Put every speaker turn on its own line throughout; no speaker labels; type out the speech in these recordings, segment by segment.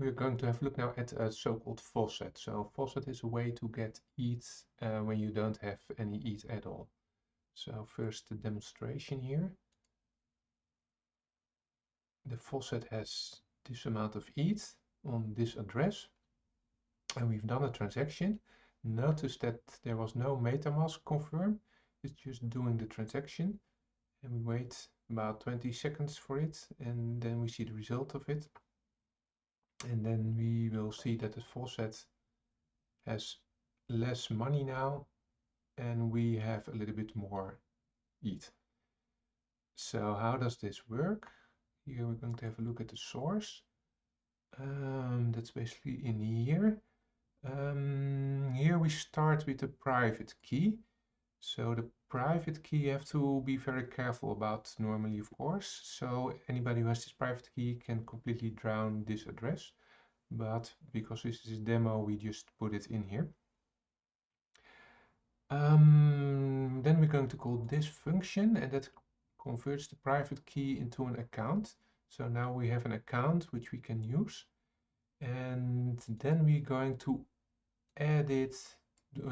We're going to have a look now at a so-called faucet. So faucet is a way to get heat when you don't have any heat at all. So first the demonstration here. The faucet has this amount of heat on this address, and we've done a transaction. Notice that there was no MetaMask confirm. It's just doing the transaction, and we wait about 20 seconds for it, and then we see the result of it. And then we will see that the faucet has less money now, and we have a little bit more heat. So how does this work? Here we're going to have a look at the source. That's basically in here. Here we start with the private key. So the private key you have to be very careful about normally, of course. So anybody who has this private key can completely drown this address. But because this is a demo, we just put it in here. Then we're going to call this function, and that converts the private key into an account. So now we have an account which we can use. And then we're going to add it,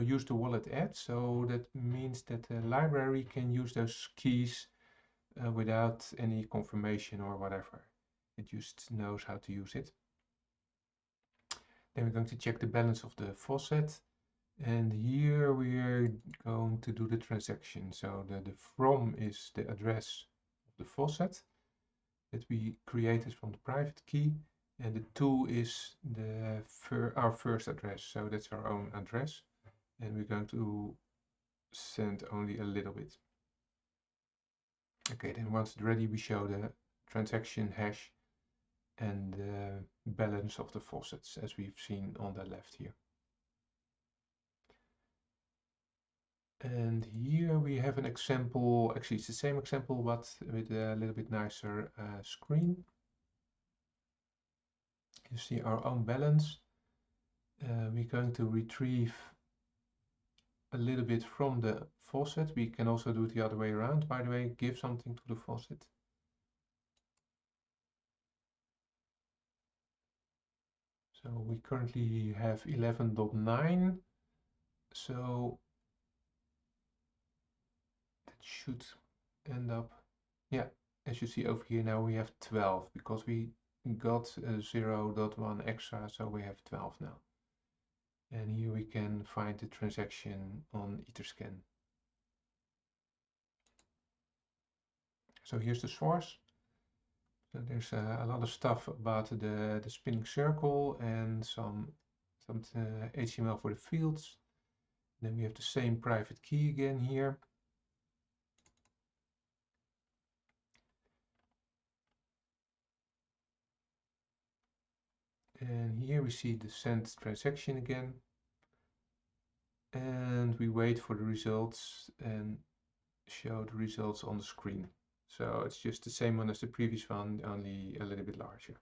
use the wallet add. So that means that the library can use those keys without any confirmation or whatever. It just knows how to use it. Then we're going to check the balance of the faucet. And here we're going to do the transaction. So the from is the address of the faucet that we created from the private key. And the to is our first address. So that's our own address. And we're going to send only a little bit. Okay, then once it's ready, we show the transaction hash and the balance of the faucets as we've seen on the left here. And here we have an example, actually it's the same example but with a little bit nicer screen. You see our own balance. We're going to retrieve a little bit from the faucet. We can also do it the other way around, by the way, give something to the faucet. So we currently have 11.9, so that should end up, yeah, as you see over here now we have 12 because we got 0.1 extra, so we have 12 now. And here we can find the transaction on Etherscan. So here's the source. So there's a lot of stuff about the spinning circle and some HTML for the fields. Then we have the same private key again here. And here we see the send transaction again. And we wait for the results and show the results on the screen. So it's just the same one as the previous one, only a little bit larger.